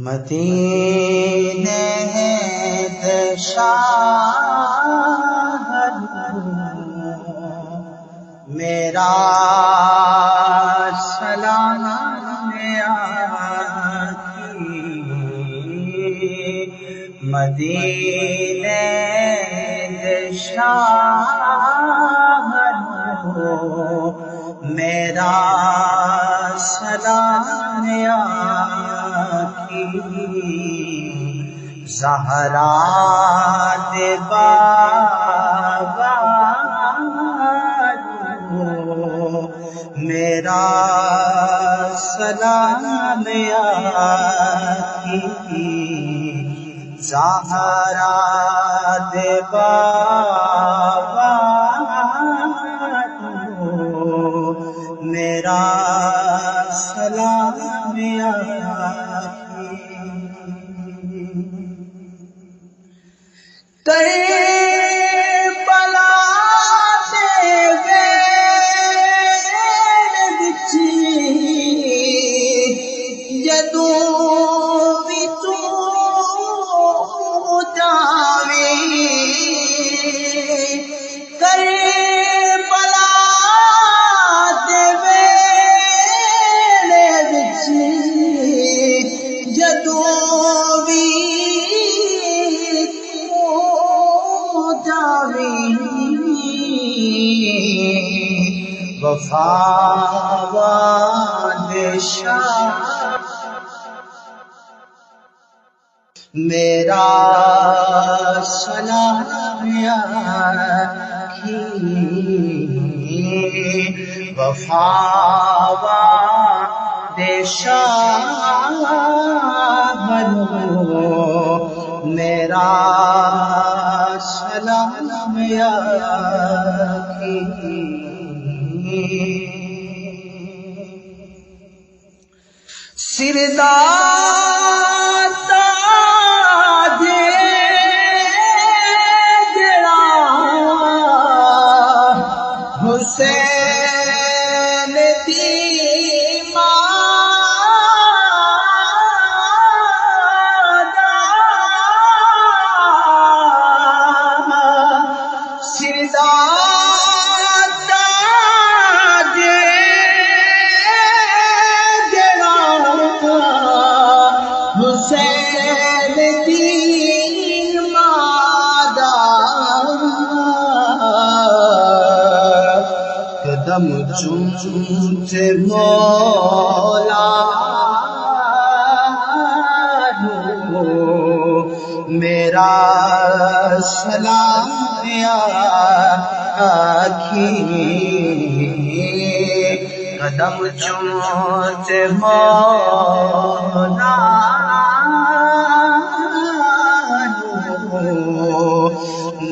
مدینے دشاہد میرا سلام آقی، مدینے دشاہد میرا سلام آقی، زہرا دے بابا میرا سلام آقی، زہرا دے بابا میرا سلام آقی، کربلا دے ویڑ وچ جدوں وی تو جاویں، کربلا دے ویڑ وچ جدوں وی وفا والے شاہ میرا سلام آقی، وفا والے شاہ میرا سلام آقی، سردار تاج جڑا حسین دی ماں دا، سردار تاج حسین دی ماں دا، قدم چومتے مولا میرا سلام آقی، قدم چومتے مولا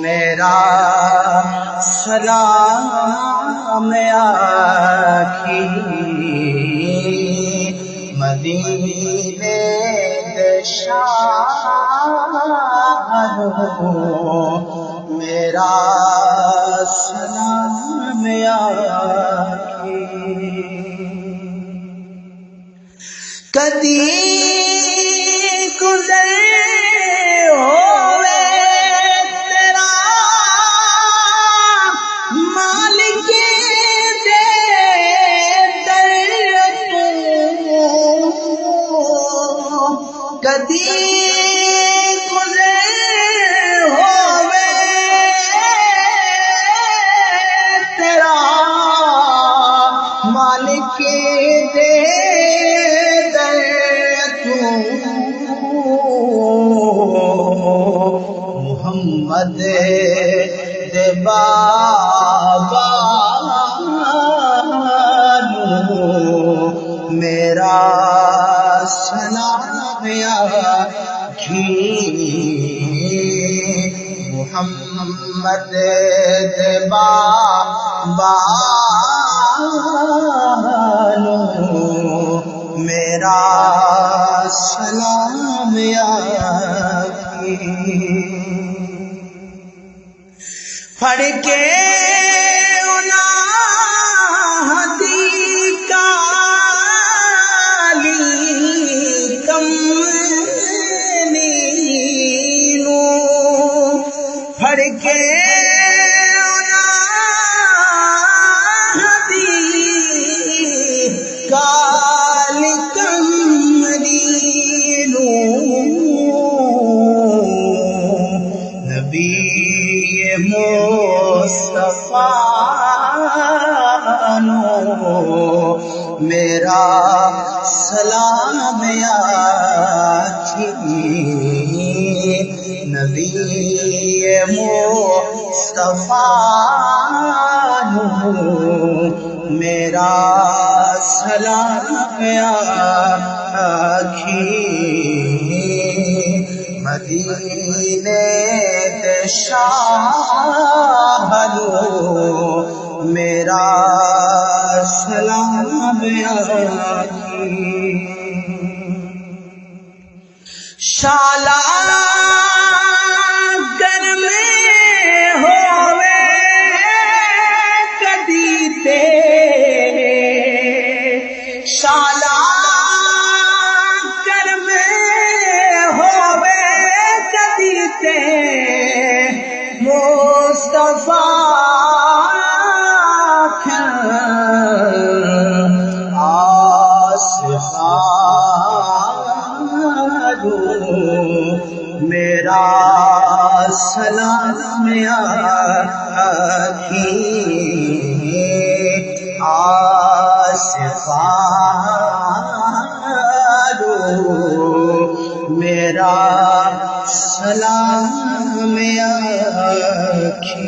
میرا سلام آقی، مدینے دشاہد میرا سلام آقی، کدی گزر ہوئے تیرا مالک دے در تو، کدی گزر ہوئے تیرا مالک دے محمد دے بابا میرا سلام آقی، محمد دے بابا میرا سلام آقی، پڑھ کے انہاں دی کالی کم عفانو میرا سلام آخی نبی مصطفیٰ نو میرا سلام آخی مدینے دے شاہ نو میرا سلام آخی شالا گر میں ہووے کدی تے شالا گر میں ہووے کدی تے مصطفیٰ میرا سلام آخی آصفانو میرا سلام آخی